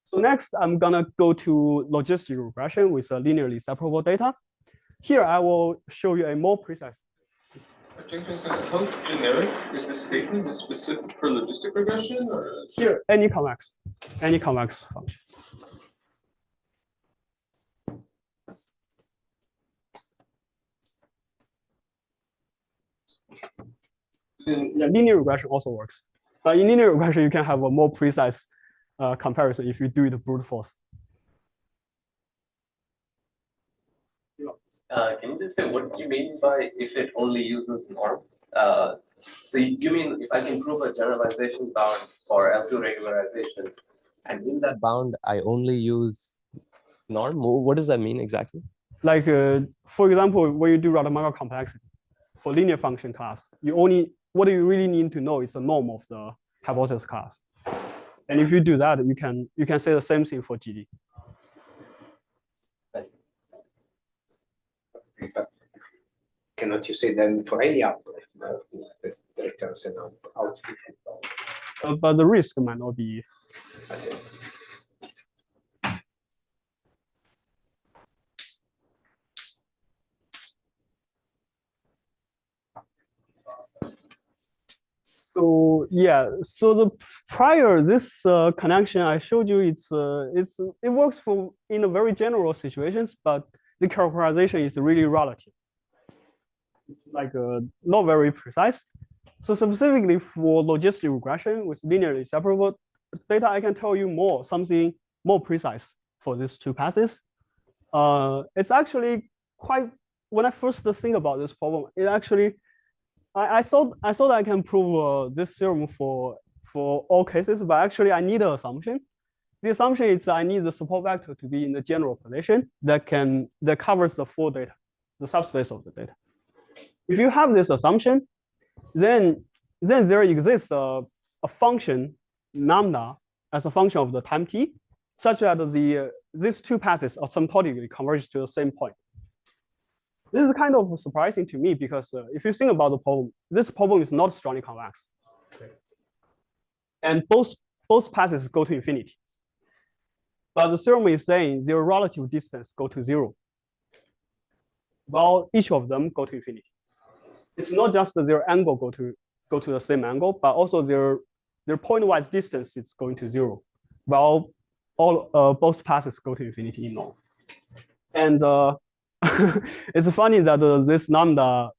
E: So next, I'm gonna go to logistic regression with linearly separable data. Here, I will show you a more precise.
I: How generic is this statement? Is it specific for logistic regression, or
E: here any convex function? Yeah, linear regression also works, but in linear regression you can have a more precise comparison if you do it brute force.
G: Can you just say what you mean by if it only uses norm? So you mean if I can prove a generalization bound for L2 regularization, and in that bound I only use norm? What does that mean exactly?
E: Like for example, when you do Rademacher complexity for linear function class, what you really need to know is the norm of the hypothesis class. And if you do that, you can say the same thing for GD.
G: I see.
F: Cannot you say then for any output that returns an output?
E: But the risk might not be.
F: I see.
E: So yeah, so the prior this connection I showed you, it works for in a very general situations, but the characterization is really relative. It's like not very precise. So specifically for logistic regression with linearly separable data, I can tell you something more precise for these two passes. It's actually quite, when I first think about this problem, it actually, I thought I can prove this theorem for all cases, but actually I need an assumption. The assumption is I need the support vector to be in the general position that covers the full data, the subspace of the data. If you have this assumption, then there exists a function lambda as a function of the time t, such that these two passes asymptotically converge to the same point. This is kind of surprising to me because if you think about the problem, this problem is not strongly convex. And both passes go to infinity. But the theorem is saying their relative distance go to 0, while each of them go to infinity. It's not just that their angle go to the same angle, but also their pointwise distance is going to 0, while both passes go to infinity in all. And it's funny that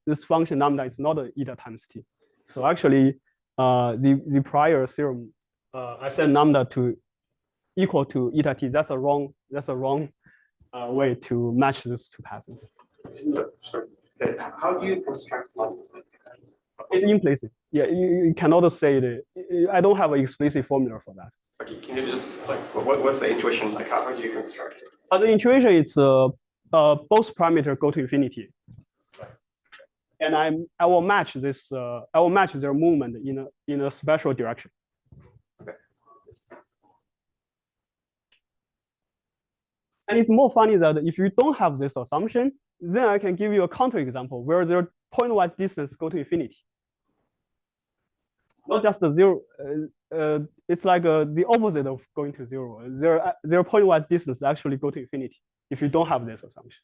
E: this function lambda is not a eta times t. So actually, the prior theorem, I said lambda to equal to eta t. That's a wrong way to match these two passes.
G: Sorry. How do you construct lambda?
E: It's implicit. Yeah, you cannot say it. I don't have an explicit formula for that.
G: Okay, can you just like what's the intuition like? How do you construct it?
E: The intuition is both parameters go to infinity, and I will match this. I will match their movement in a special direction.
G: Okay.
E: And it's more funny that if you don't have this assumption, then I can give you a counterexample where their pointwise distance go to infinity. Not just the 0. It's like the opposite of going to 0. Their pointwise distance actually go to infinity if you don't have this assumption.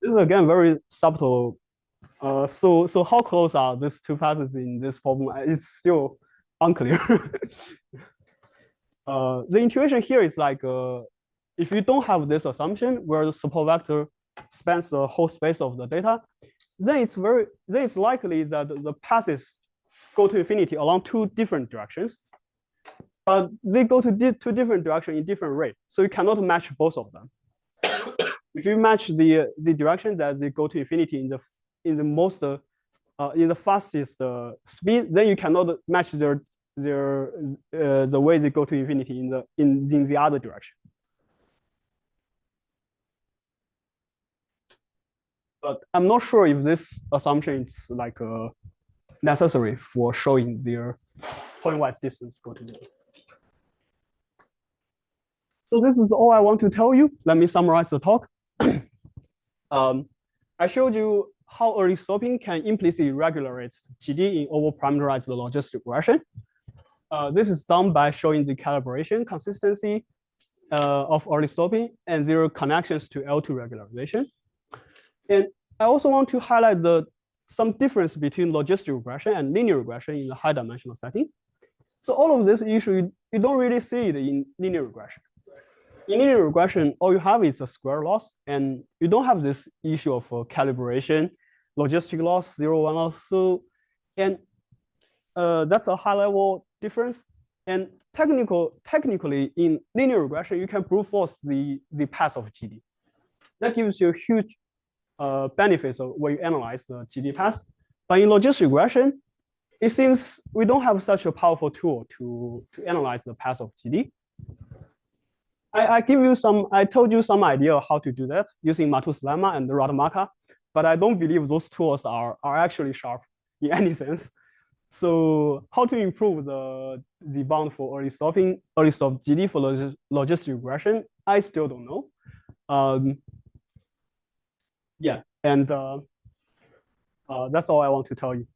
E: This is again very subtle. So how close are these two passes in this problem? It's still unclear. The intuition here is like if you don't have this assumption where the support vector spans the whole space of the data, then it's likely that the passes go to infinity along two different directions, but they go to two different directions in different rates. So you cannot match both of them. If you match the direction that they go to infinity in the fastest speed, then you cannot match the way they go to infinity in the other direction. But I'm not sure if this assumption is like necessary for showing their pointwise distance go to 0. So this is all I want to tell you. Let me summarize the talk. I showed you how early stopping can implicitly regularize GD in overparameterized logistic regression. This is done by showing the calibration consistency of early stopping and their connections to L2 regularization. And I also want to highlight some difference between logistic regression and linear regression in the high dimensional setting. So all of this issue, you don't really see it in linear regression. In linear regression, all you have is a square loss, and you don't have this issue of calibration, logistic loss, 0, 1 loss. So, and that's a high level difference. And technically, in linear regression, you can brute force the path of GD. That gives you huge benefits of when you analyze the GD path. But in logistic regression, it seems we don't have such a powerful tool to analyze the path of GD. I told you some idea of how to do that using Matus lemma and the Rademacher, but I don't believe those tools are actually sharp in any sense. So how to improve the bound for early stop GD for logistic regression, I still don't know. Yeah, and that's all I want to tell you.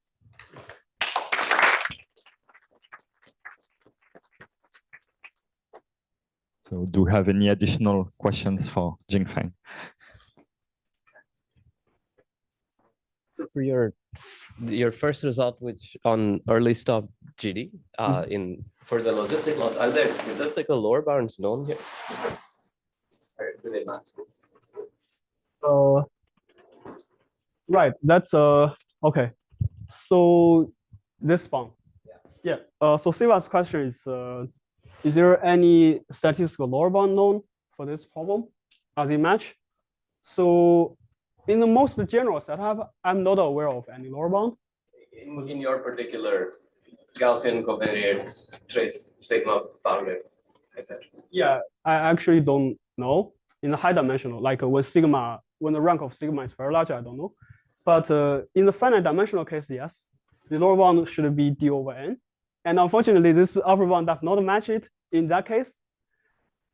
D: So do you have any additional questions for Jingfeng?
G: So for your first result, which on early stop GD, for the logistic loss, are there statistical lower bounds known here? Or do they match this?
E: Right, that's okay. So this one. Yeah. So Siva's question is there any statistical lower bound known for this problem? Are they match? So in the most general setup, I'm not aware of any lower bound.
G: In your particular Gaussian covariance trace sigma bounded, etc.
E: Yeah, I actually don't know. In the high dimensional, like when the rank of sigma is very large, I don't know. But in the finite dimensional case, yes, the lower bound should be d over n. And unfortunately, this upper bound does not match it in that case.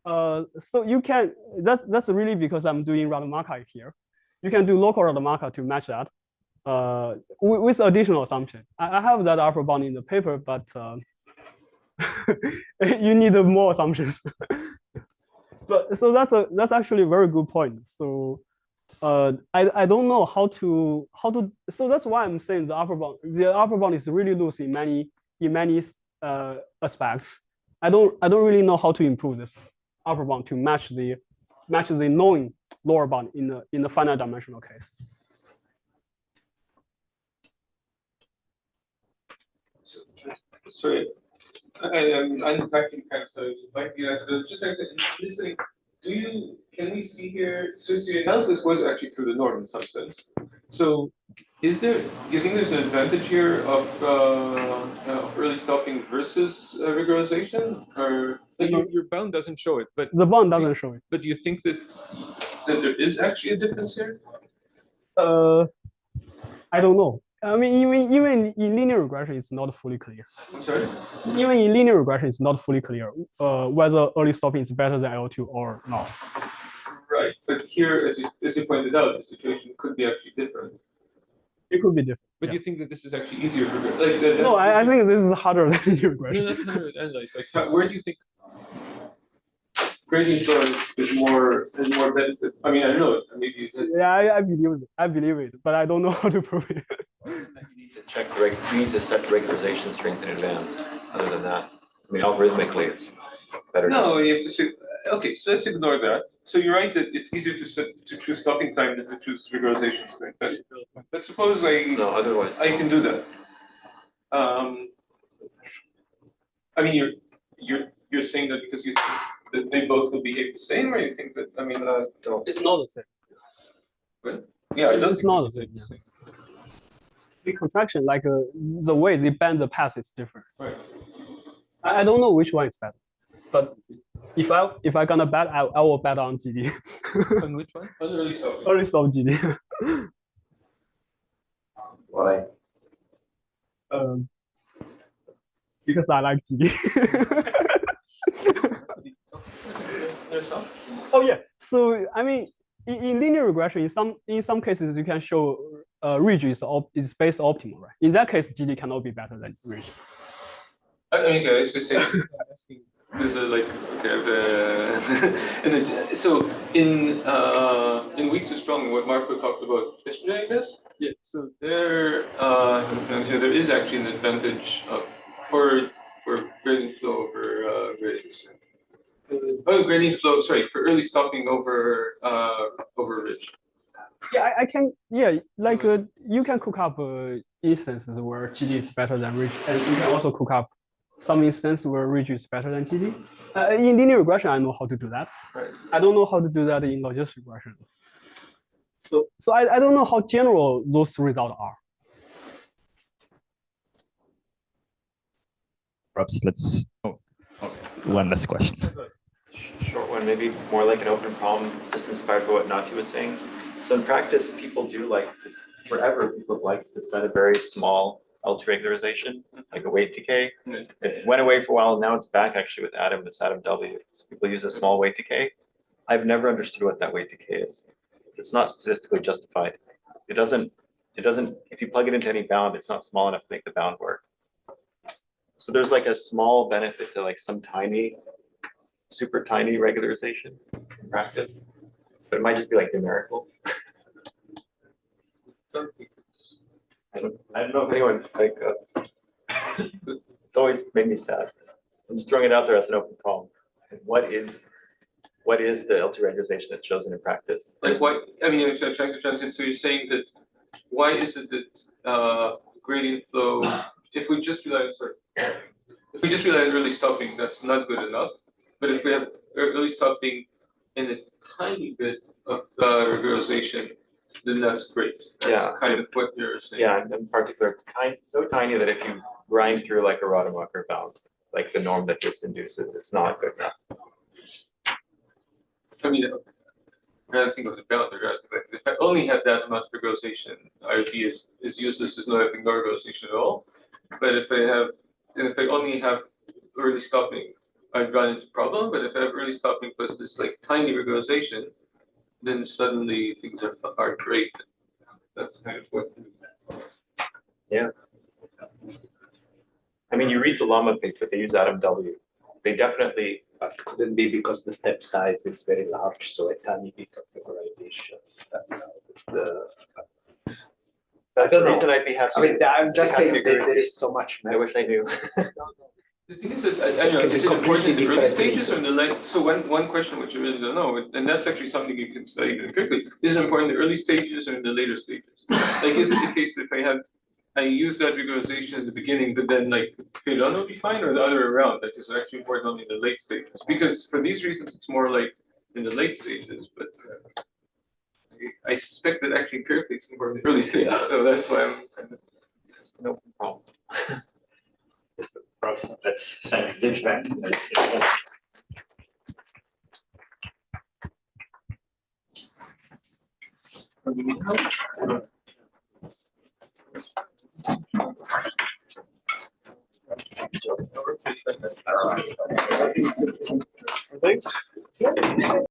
E: So you can, that's really because I'm doing Rademacher here. You can do local Rademacher to match that with additional assumption. I have that upper bound in the paper, but you need more assumptions. But so that's actually a very good point. So I don't know how to so that's why I'm saying the upper bound is really loose in many aspects. I don't really know how to improve this upper bound to match the known lower bound in the finite dimensional case.
I: Sorry, I'm unpacking kind of stuff. Like, yeah, so just listening. Can we see here? So your analysis was actually through the norm in some sense. So, do you think there's an advantage here of early stopping versus regularization, or like your bound doesn't show it, but
E: the bound doesn't show it.
I: But do you think that there is actually a difference here?
E: I don't know. I mean, even in linear regression, it's not fully clear.
I: I'm sorry?
E: Even in linear regression, it's not fully clear whether early stopping is better than L2 or not.
I: Right, but here, as you pointed out, the situation could be actually different.
E: It could be different.
I: But you think that this is actually easier for
E: no, I think this is harder than linear regression.
I: No, that's harder to analyze. Like, where do you think gradient flow is more benefit? I mean, I don't know. Maybe
E: yeah, I believe it, but I don't know how to prove it.
J: You need to check you need to set regularization strength in advance. Other than that, I mean, algorithmically, it's better.
I: No, you have to say. Okay, so let's ignore that. So you're right that it's easier to choose stopping time than to choose regularization strength. But suppose
J: otherwise
I: I can do that. I mean, you're saying that because you think that they both will behave the same, or you think that
E: it's not the same.
I: What? Yeah,
E: it's not the same. Yeah. The contraction, like the way they bend the path is different.
I: Right.
E: I don't know which one is better, but if I gonna bet, I will bet on GD.
I: On which one? On early stop.
E: Early stop GD.
J: Why?
E: Because I like GD. Oh yeah. So I mean, in linear regression, in some cases you can show ridge is space optimal, right? In that case, GD cannot be better than ridge.
I: Okay, it's just saying. There's a and then, so in weak to strong, what Marco talked about yesterday, I guess. Yeah. So there is actually an advantage for gradient flow over gradients. Oh, gradient flow. Sorry, for early stopping over ridge.
E: Yeah, I can. Yeah, like you can cook up instances where GD is better than ridge, and you can also cook up some instance where ridge is better than GD. In linear regression, I know how to do that.
I: Right.
E: I don't know how to do that in logistic regression. So I don't know how general those results are.
D: Perhaps let's. Oh, okay. One last question.
J: Short one, maybe more like an open problem, just inspired by what Nati was saying. So in practice, people do like this. Forever, people like to set a very small L2 regularization, like a weight decay. It went away for a while, now it's back actually with Atom, it's Atom W. So people use a small weight decay. I've never understood what that weight decay is. It's not statistically justified. It doesn't, if you plug it into any bound, it's not small enough to make the bound work. So there's like a small benefit to like some tiny, super tiny regularization in practice, but it might just be like numerical. I don't know if anyone like, it's always made me sad. I'm just throwing it out there as an open problem. What is the L2 regularization that's chosen in practice?
I: Like why, I mean, if I'm trying to translate, so you're saying that why is it that gradient flow, if we just rely on early stopping, that's not good enough. But if we have early stopping and a tiny bit of regularization, then that's great. That's kind of what you're saying.
J: Yeah, and in particular, so tiny that if you grind through like a Rademacher bound, like the norm that this induces, it's not good enough.
I: I mean, I don't think of the bound regression, but if I only had that amount of regularization, IOP is useless as not having no regularization at all. But if I only have early stopping, I'd run into problem. But if I have early stopping plus this like tiny regularization, then suddenly things are great. That's kind of what.
J: Yeah. I mean, you read the Llama paper, they use atom W. They definitely.
F: But couldn't be because the step size is very large, so a tiny bit of regularization.
J: That's the reason I'd be happy.
F: I mean, I'm just saying that
J: agree.
F: there is so much mess.
J: I wish I knew.
I: The thing is that I don't know, is it important in the early stages or in the late? So one question which I really don't know, and that's actually something you can study empirically. Is it important in the early stages or in the later stages? Like, is it the case that if I use that regularization in the beginning, but then like Phelan will be fine, or the other way around, that is actually important only in the late stages? Because for these reasons, it's more like in the late stages, but I suspect that actually empirically it's important in the early stages, so that's why I'm kind of
J: No problem. It's a process that's scientific. Thanks.